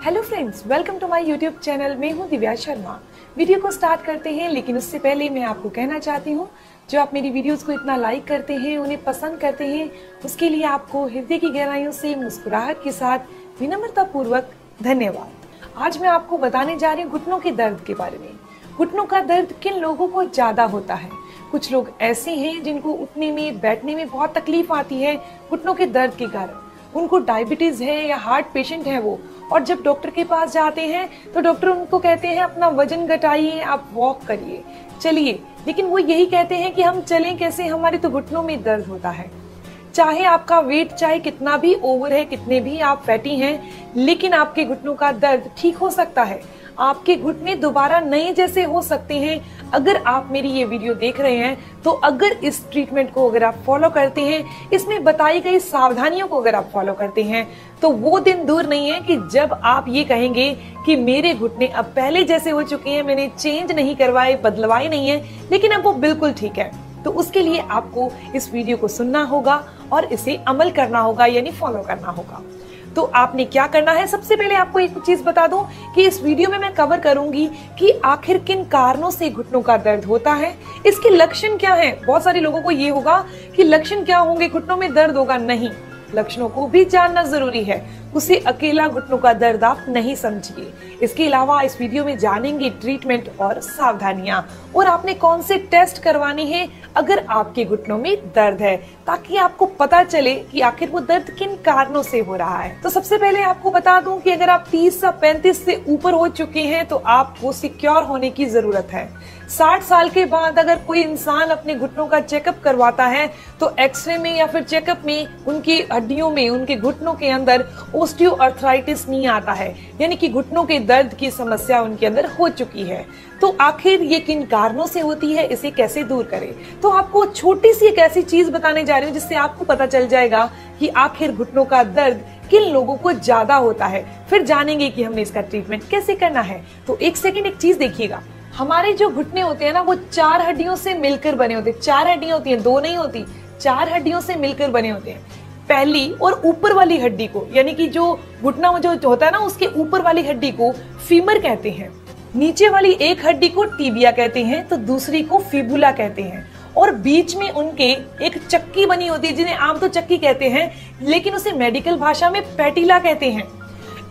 Hello friends, welcome to my YouTube channel. मैं हूं Divya Sharma. Video को स्टार्ट करते हैं, लेकिन उससे पहले मैं आपको कहना चाहती हूं, जो आप मेरी वीडियोस को इतना लाइक करते हैं, उन्हें पसंद करते हैं, उसके लिए आपको हृदय की गहराइयों से मुस्कुराहट के साथ विनम्रता पूर्वक धन्यवाद। आज मैं आपको बताने जा रही हूँ घुटनों के दर्द के बारे में। घुटनों का दर्द किन लोगों को ज्यादा होता है। कुछ लोग ऐसे हैं जिनको उठने में बैठने में बहुत तकलीफ आती है घुटनों के दर्द के कारण। उनको डायबिटीज है या हार्ट पेशेंट है वो, और जब डॉक्टर के पास जाते हैं तो डॉक्टर उनको कहते हैं अपना वजन घटाइए, आप वॉक करिए, चलिए, लेकिन वो यही कहते हैं कि हम चलें कैसे, हमारे तो घुटनों में दर्द होता है। चाहे आपका वेट चाहे कितना भी ओवर है, कितने भी आप फैटी हैं, लेकिन आपके घुटनों का दर्द ठीक हो सकता है। आपके घुटने दोबारा नए जैसे हो सकते हैं अगर आप मेरी ये वीडियो देख रहे हैं। तो अगर इस ट्रीटमेंट को अगर आप फॉलो करते हैं, इसमें बताई गई सावधानियों को अगर आप फॉलो करते हैं, तो वो दिन दूर नहीं है कि जब आप ये कहेंगे कि मेरे घुटने अब पहले जैसे हो चुके हैं, मैंने चेंज नहीं करवाए, बदलवाए नहीं है, लेकिन अब वो बिल्कुल ठीक है। तो उसके लिए आपको इस वीडियो को सुनना होगा और इसे अमल करना होगा, यानी फॉलो करना होगा। तो आपने क्या करना है, सबसे पहले आपको एक चीज बता दूं कि इस वीडियो में मैं कवर करूंगी कि आखिर किन कारणों से घुटनों का दर्द होता है, इसके लक्षण क्या हैं। बहुत सारे लोगों को ये होगा कि लक्षण क्या होंगे, घुटनों में दर्द होगा। नहीं, लक्षणों को भी जानना जरूरी है। उसे अकेला घुटनों का दर्द आप नहीं समझिए। इसके अलावा इस वीडियो में जानेंगे ट्रीटमेंट और सावधानियां, और आपने कौन से टेस्ट करवाने हैं अगर आपके घुटनों में दर्द है, ताकि आपको पता चले कि आखिर वो दर्द किन कारणों से हो रहा है। तो सबसे पहले आपको बता दूं कि अगर आप 30 या 35 से ऊपर हो चुके हैं तो आपको सिक्योर होने की जरूरत है। 60 साल के बाद अगर कोई इंसान अपने घुटनों का चेकअप करवाता है तो एक्सरे में या फिर चेकअप में उनकी हड्डियों में, उनके घुटनों के अंदर ऑस्टियोआर्थराइटिस नहीं आता है, यानी कि घुटनों के दर्द की समस्या उनके अंदर हो चुकी है। तो आखिर ये किन कारणों से होती है, इसे कैसे दूर करें। तो आपको छोटी सी एक ऐसी चीज बताने जा रही हूँ जिससे आपको पता चल जाएगा कि आखिर घुटनों का दर्द किन लोगों को ज्यादा होता है। फिर जानेंगे कि हमें इसका ट्रीटमेंट कैसे करना है। तो एक सेकेंड एक चीज देखिएगा, हमारे जो घुटने होते हैं ना, वो 4 हड्डियों से मिलकर बने होते हैं। 4 हड्डियां होती हैं, 2 नहीं होती, 4 हड्डियों से मिलकर बने होते हैं। पहली और ऊपर वाली हड्डी को, यानी कि जो घुटना जो होता है ना, उसके ऊपर वाली हड्डी को फीमर कहते हैं। नीचे वाली एक हड्डी को टिबिया कहते हैं, तो दूसरी को फिबुला कहते हैं। और बीच में उनके एक चक्की बनी होती है, जिन्हें आम तो चक्की कहते हैं, लेकिन उसे मेडिकल भाषा में पैटिला कहते हैं।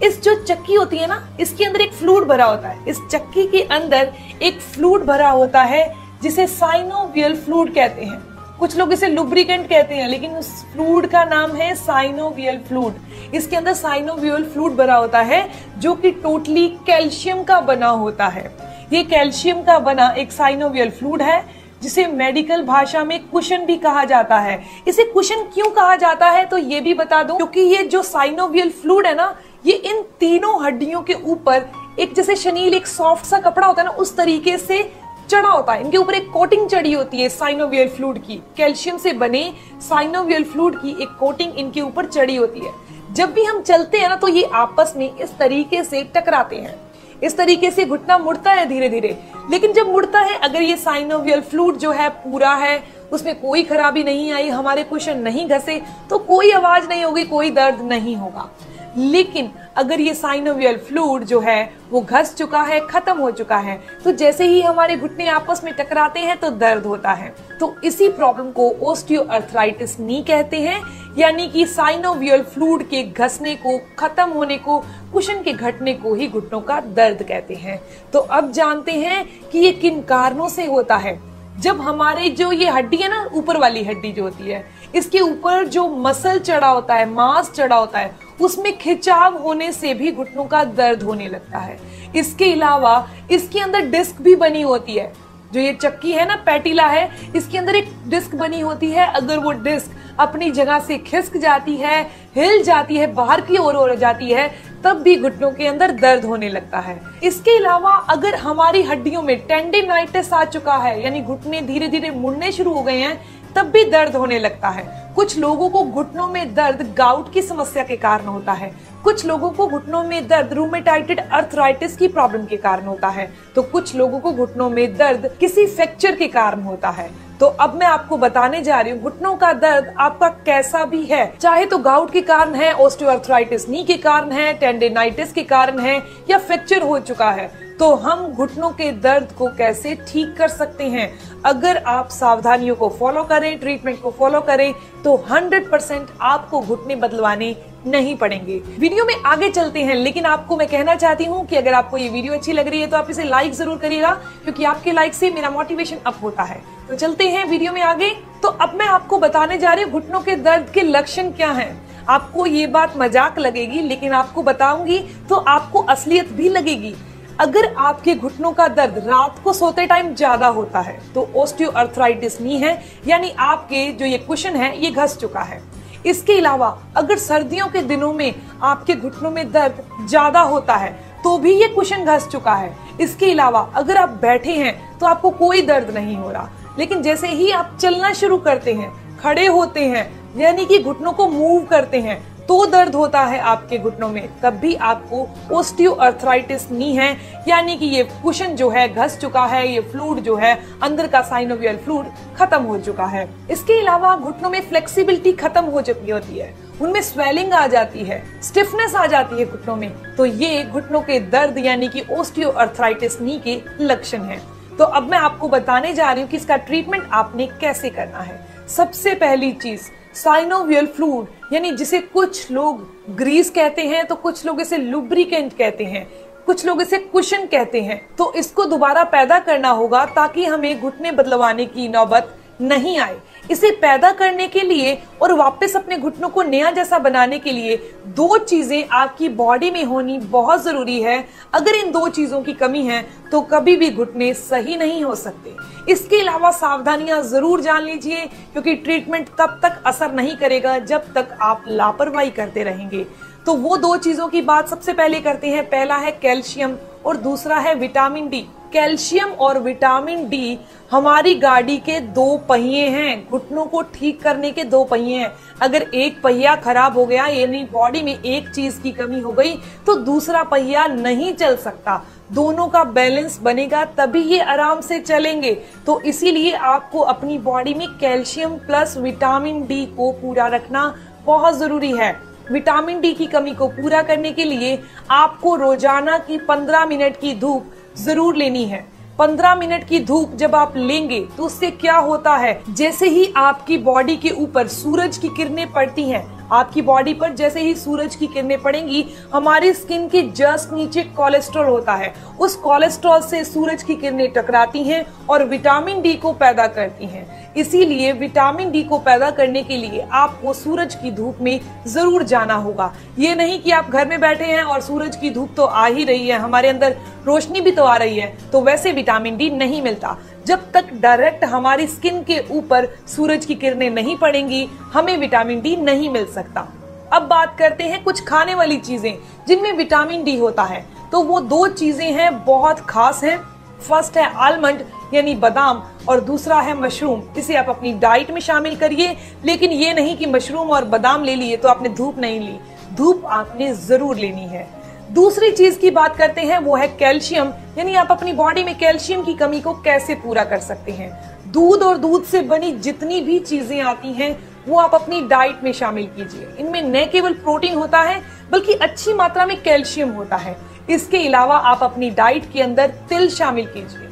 इस जो चक्की होती है ना, इसके अंदर एक फ्लूइड भरा होता है। इस चक्की के अंदर एक फ्लूइड भरा होता है जिसे साइनोवियल फ्लूइड कहते हैं। कुछ लोग इसे लुब्रिकेंट कहते हैं, लेकिन उस फ्लूइड का नाम है साइनोवियल फ्लूइड। इसके अंदर साइनोवियल फ्लूइड भरा होता है जो कि टोटली कैल्शियम का बना होता है। ये कैल्शियम का बना एक साइनोवियल फ्लूइड है, जिसे मेडिकल भाषा में कुशन भी कहा जाता है। इसे कुशन क्यों कहा जाता है तो ये भी बता दूं, क्योंकि ये जो साइनोवियल फ्लूइड है ना, ये इन तीनों हड्डियों के ऊपर एक जैसे शनील एक सॉफ्ट सा कपड़ा होता है ना, उस तरीके से चढ़ा होता है। इनके ऊपर एक कोटिंग चढ़ी होती है साइनोवियल फ्लूइड की, कैल्शियम से बने साइनोवियल फ्लूइड की एक कोटिंग इनके ऊपर चढ़ी होती है। जब भी हम चलते हैं ना, तो ये आपस में इस तरीके से टकराते हैं। इस तरीके से घुटना मुड़ता है धीरे धीरे, लेकिन जब मुड़ता है, अगर ये साइनोवियल फ्लूइड जो है पूरा है, उसमें कोई खराबी नहीं आई, हमारे कुशन नहीं घसे, तो कोई आवाज नहीं होगी, कोई दर्द नहीं होगा। लेकिन अगर ये साइनोवियल फ्लूइड जो है वो घस चुका है, खत्म हो चुका है, तो जैसे ही हमारे घुटने आपस में टकराते हैं तो दर्द होता है। तो इसी प्रॉब्लम को ऑस्टियोआर्थराइटिस नी कहते हैं, यानी कि साइनोवियल फ्लूइड के घसने को, खत्म होने को, कुशन के घटने को ही घुटनों का दर्द कहते हैं। तो अब जानते हैं कि ये किन कारणों से होता है। जब हमारे जो ये हड्डी है ना, ऊपर वाली हड्डी जो होती है, इसके ऊपर जो मसल चढ़ा होता है, मांस चढ़ा होता है, उसमें खिंचाव होने से भी घुटनों का दर्द होने लगता है। इसके अलावा इसके अंदर डिस्क भी बनी होती है। जो ये चक्की है ना, पैटिला है, इसके अंदर एक डिस्क बनी होती है। अगर वो डिस्क अपनी जगह से खिसक जाती है, हिल जाती है, बाहर की ओर हो जाती है, तब भी घुटनों के अंदर दर्द होने लगता है। इसके अलावा अगर हमारी हड्डियों में टेंडिनाइटिस आ चुका है, यानी घुटने धीरे धीरे मुड़ने शुरू हो गए हैं, तब भी दर्द होने लगता है। कुछ लोगों को घुटनों में दर्द गाउट की समस्या के कारण होता है। कुछ लोगों को घुटनों में दर्द रूमेटाइड अर्थराइटिस की प्रॉब्लम के कारण होता है, तो कुछ लोगों को घुटनों में दर्द किसी फ्रैक्चर के कारण होता है। तो अब मैं आपको बताने जा रही हूँ घुटनों का दर्द आपका कैसा भी है, चाहे तो गाउट के कारण है, ऑस्टियोआर्थराइटिस नी के कारण है, टेंडेनाइटिस के कारण है या फ्रैक्चर हो चुका है, तो हम घुटनों के दर्द को कैसे ठीक कर सकते हैं। अगर आप सावधानियों को फॉलो करें, ट्रीटमेंट को फॉलो करें, तो 100% आपको घुटने बदलवाने नहीं पड़ेंगे। वीडियो में आगे चलते हैं, लेकिन आपको मैं कहना चाहती हूँ कि अगर आपको ये वीडियो अच्छी लग रही है तो आप इसे लाइक जरूर करिएगा, क्योंकि आपके लाइक से मेरा मोटिवेशन अप होता है। तो चलते हैं वीडियो में आगे। तो अब मैं आपको बताने जा रही हूँ घुटनों के दर्द के लक्षण क्या हैं। आपको ये बात मजाक लगेगी, लेकिन आपको बताऊंगी तो आपको असलियत भी लगेगी। अगर आपके घुटनों का दर्द रात को सोते टाइम ज्यादा होता है तो ऑस्टियोआर्थराइटिस नी है, यानी आपके जो ये कुशन है ये घस चुका है। इसके अलावा अगर सर्दियों के दिनों में आपके घुटनों में दर्द ज्यादा होता है तो भी ये कुशन घस चुका है। इसके अलावा अगर आप बैठे हैं तो आपको कोई दर्द नहीं हो रहा, लेकिन जैसे ही आप चलना शुरू करते हैं, खड़े होते हैं, यानी कि घुटनों को मूव करते हैं, तो दर्द होता है आपके घुटनों में, तब भी आपको ऑस्टियोआर्थराइटिस नी है, यानी कि ये कुशन जो है घस चुका है, ये फ्लूइड जो है अंदर का साइनोवियल फ्लूइड खत्म हो चुका है। इसके अलावा घुटनों में फ्लेक्सिबिलिटी खत्म हो चुकी होती है, उनमें स्वेलिंग आ जाती है, स्टिफनेस आ जाती है घुटनों में, तो ये घुटनों के दर्द यानी कि ऑस्टियोआर्थराइटिस नी के लक्षण है। तो अब मैं आपको बताने जा रही हूँ कि इसका ट्रीटमेंट आपने कैसे करना है। सबसे पहली चीज साइनोवियल फ्लूइड, यानी जिसे कुछ लोग ग्रीस कहते हैं, तो कुछ लोग इसे लुब्रिकेंट कहते हैं, कुछ लोग इसे कुशन कहते हैं, तो इसको दोबारा पैदा करना होगा ताकि हमें घुटने बदलवाने की नौबत नहीं आए। इसे पैदा करने के लिए और वापस अपने घुटनों को नया जैसा बनाने के लिए दो चीजें आपकी बॉडी में होनी बहुत जरूरी है। अगर इन दो चीजों की कमी है तो कभी भी घुटने सही नहीं हो सकते। इसके अलावा सावधानियां जरूर जान लीजिए, क्योंकि ट्रीटमेंट तब तक असर नहीं करेगा जब तक आप लापरवाही करते रहेंगे। तो वो दो चीजों की बात सबसे पहले करते हैं। पहला है कैल्शियम और दूसरा है विटामिन डी। कैल्शियम और विटामिन डी हमारी गाड़ी के दो पहिए हैं, घुटनों को ठीक करने के दो पहिए हैं। अगर एक पहिया खराब हो गया, यानी बॉडी में एक चीज की कमी हो गई, तो दूसरा पहिया नहीं चल सकता। दोनों का बैलेंस बनेगा तभी ये आराम से चलेंगे। तो इसीलिए आपको अपनी बॉडी में कैल्शियम प्लस विटामिन डी को पूरा रखना बहुत जरूरी है। विटामिन डी की कमी को पूरा करने के लिए आपको रोजाना की 15 मिनट की धूप जरूर लेनी है। 15 मिनट की धूप जब आप लेंगे तो उससे क्या होता है, जैसे ही आपकी बॉडी के ऊपर सूरज की किरणें पड़ती हैं, आपकी बॉडी पर जैसे ही सूरज की किरणें पड़ेंगी, हमारी स्किन के जस्ट नीचे कोलेस्ट्रॉल होता है, उस कोलेस्ट्रॉल से सूरज की किरणें टकराती हैं और विटामिन डी को पैदा करती हैं। इसीलिए विटामिन डी को पैदा करने के लिए आपको सूरज की धूप में जरूर जाना होगा। ये नहीं कि आप घर में बैठे हैं और सूरज की धूप तो आ ही रही है, हमारे अंदर रोशनी भी तो आ रही है, तो वैसे विटामिन डी नहीं मिलता। जब तक डायरेक्ट हमारी स्किन के ऊपर सूरज की किरणें नहीं पड़ेंगी, हमें विटामिन डी नहीं मिल सकता। अब बात करते हैं कुछ खाने वाली चीजें जिनमें विटामिन डी होता है। तो वो दो चीजें हैं, बहुत खास हैं। फर्स्ट है आलमंड यानी बादाम, और दूसरा है मशरूम। इसे आप अपनी डाइट में शामिल करिए, लेकिन ये नहीं कि मशरूम और बादाम ले लिए तो आपने धूप नहीं ली, धूप आपने जरूर लेनी है। दूसरी चीज की बात करते हैं, वो है कैल्शियम, यानी आप अपनी बॉडी में कैल्शियम की कमी को कैसे पूरा कर सकते हैं। दूध और दूध से बनी जितनी भी चीजें आती हैं वो आप अपनी डाइट में शामिल कीजिए। इनमें न केवल प्रोटीन होता है बल्कि अच्छी मात्रा में कैल्शियम होता है। इसके अलावा आप अपनी डाइट के अंदर तिल शामिल कीजिए।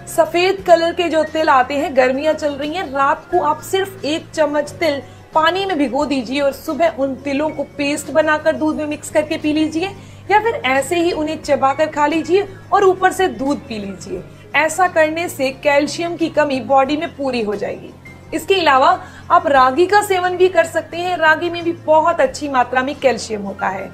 सफेद कलर के जो तिल आते हैं, गर्मियां चल रही हैं, रात को आप सिर्फ 1 चम्मच तिल पानी में भिगो दीजिए और सुबह उन तिलों को पेस्ट बनाकर दूध में मिक्स करके पी लीजिए, या फिर ऐसे ही उन्हें चबाकर खा लीजिए और ऊपर से दूध पी लीजिए। ऐसा करने से कैल्शियम की कमी बॉडी में पूरी हो जाएगी। इसके अलावा आप रागी का सेवन भी कर सकते हैं। रागी में भी बहुत अच्छी मात्रा में कैल्शियम होता है।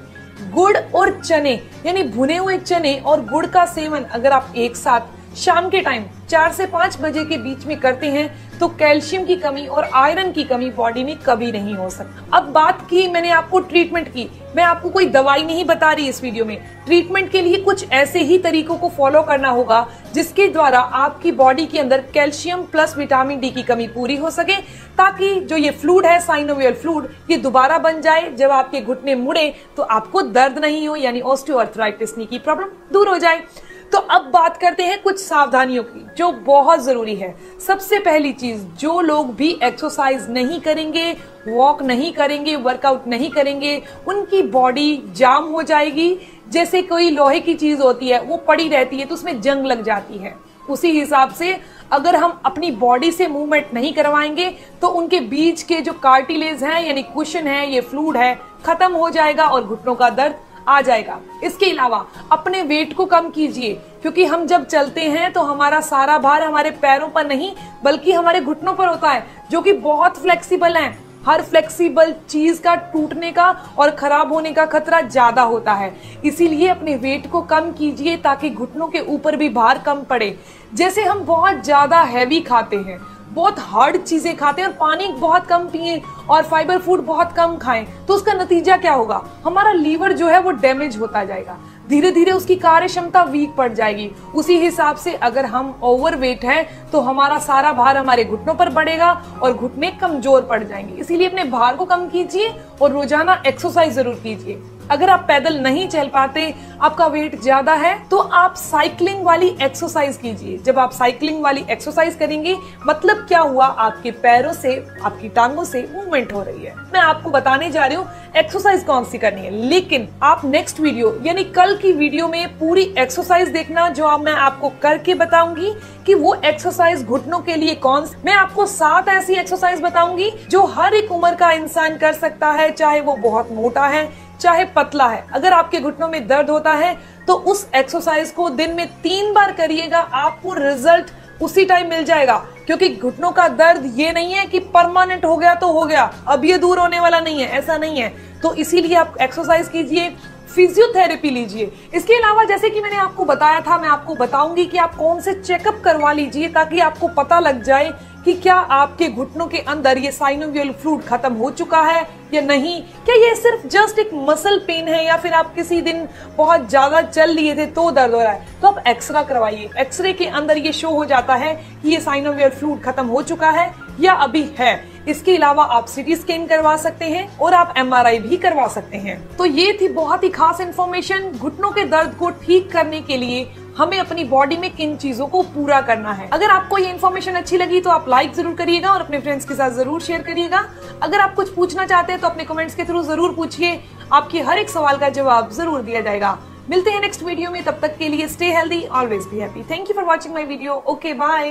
गुड़ और चने यानी भुने हुए चने और गुड़ का सेवन अगर आप एक साथ शाम के टाइम 4 से 5 बजे के बीच में करते हैं तो कैल्शियम की कमी और आयरन की कमी बॉडी में कभी नहीं हो सकती। अब बात की मैंने आपको ट्रीटमेंट की, मैं आपको कोई दवाई नहीं बता रही इस वीडियो में। ट्रीटमेंट के लिए कुछ ऐसे ही तरीकों को फॉलो करना होगा जिसके द्वारा आपकी बॉडी के अंदर कैल्शियम प्लस विटामिन डी की कमी पूरी हो सके, ताकि जो ये फ्लूइड है साइनोवियल फ्लूइड ये दोबारा बन जाए। जब आपके घुटने मुड़े तो आपको दर्द नहीं हो, यानी ऑस्टियोआर्थराइटिस की प्रॉब्लम दूर हो जाए। तो अब बात करते हैं कुछ सावधानियों की जो बहुत जरूरी है। सबसे पहली चीज, जो लोग भी एक्सरसाइज नहीं करेंगे, वॉक नहीं करेंगे, वर्कआउट नहीं करेंगे, उनकी बॉडी जाम हो जाएगी। जैसे कोई लोहे की चीज होती है वो पड़ी रहती है तो उसमें जंग लग जाती है, उसी हिसाब से अगर हम अपनी बॉडी से मूवमेंट नहीं करवाएंगे तो उनके बीच के जो कार्टिलेज हैं यानी कुशन है, ये फ्लूइड है, खत्म हो जाएगा और घुटनों का दर्द आ जाएगा। इसके अलावा अपने वेट को कम कीजिए, क्योंकि हम जब चलते हैं तो हमारा सारा भार हमारे पैरों पर नहीं बल्कि हमारे घुटनों पर होता है, जो कि बहुत फ्लेक्सिबल हैं। हर फ्लेक्सिबल चीज का टूटने का और खराब होने का खतरा ज्यादा होता है, इसीलिए अपने वेट को कम कीजिए ताकि घुटनों के ऊपर भी भार कम पड़े। जैसे हम बहुत ज्यादा हैवी खाते हैं, बहुत हार्ड चीजें खाते हैं और पानी बहुत कम पिए और फाइबर फूड बहुत कम खाएं, तो उसका नतीजा क्या होगा, हमारा लीवर जो है वो डैमेज होता जाएगा, धीरे धीरे उसकी कार्य क्षमता वीक पड़ जाएगी। उसी हिसाब से अगर हम ओवरवेट हैं तो हमारा सारा भार हमारे घुटनों पर बढ़ेगा और घुटने कमजोर पड़ जाएंगे। इसीलिए अपने भार को कम कीजिए और रोजाना एक्सरसाइज जरूर कीजिए। अगर आप पैदल नहीं चल पाते, आपका वेट ज्यादा है, तो आप साइकिलिंग वाली एक्सरसाइज कीजिए। जब आप साइकिलिंग वाली एक्सरसाइज करेंगे मतलब क्या हुआ, आपके पैरों से, आपकी टांगों से मूवमेंट हो रही है। मैं आपको बताने जा रही हूँ एक्सरसाइज कौन सी करनी है, लेकिन आप नेक्स्ट वीडियो यानी कल की वीडियो में पूरी एक्सरसाइज देखना, जो अब मैं आपको करके बताऊंगी कि वो एक्सरसाइज घुटनों के लिए कौन। मैं आपको 7 ऐसी एक्सरसाइज बताऊंगी जो हर एक उम्र का इंसान कर सकता है, चाहे वो बहुत मोटा है चाहे पतला है। अगर आपके घुटनों में दर्द होता है तो उस एक्सरसाइज को दिन में 3 बार करिएगा, आपको रिजल्ट उसी टाइम मिल जाएगा। क्योंकि घुटनों का दर्द ये नहीं है कि परमानेंट हो गया तो हो गया, अब ये दूर होने वाला नहीं है, ऐसा नहीं है। तो इसीलिए आप एक्सरसाइज कीजिए, फिजियोथेरेपी लीजिए। इसके अलावा जैसे कि मैंने आपको बताया था, मैं आपको बताऊंगी कि आप कौन से चेकअप करवा लीजिए ताकि आपको पता लग जाए कि क्या आपके घुटनों के अंदर ये साइनोवियल फ्लूइड खत्म हो चुका है या नहीं, क्या ये सिर्फ जस्ट एक मसल पेन है या फिर आप किसी दिन बहुत ज्यादा चल लिए थे तो दर्द हो रहा है। तो आप एक्सरे करवाइए, एक्सरे के अंदर ये शो हो जाता है कि ये साइनोवियल फ्लूइड खत्म हो चुका है या अभी है। इसके अलावा आप सीटी स्कैन करवा सकते हैं और आप MRI भी करवा सकते हैं। तो ये थी बहुत ही खास इन्फॉर्मेशन। घुटनों के दर्द को ठीक करने के लिए हमें अपनी बॉडी में किन चीजों को पूरा करना है। अगर आपको ये इन्फॉर्मेशन अच्छी लगी तो आप लाइक जरूर करिएगा और अपने फ्रेंड्स के साथ जरूर शेयर करिएगा। अगर आप कुछ पूछना चाहते हैं तो अपने कमेंट्स के थ्रू जरूर पूछिए, आपके हर एक सवाल का जवाब जरूर दिया जाएगा। मिलते हैं नेक्स्ट वीडियो में, तब तक के लिए stay healthy, always be happy. Thank you for watching my video. Okay, bye.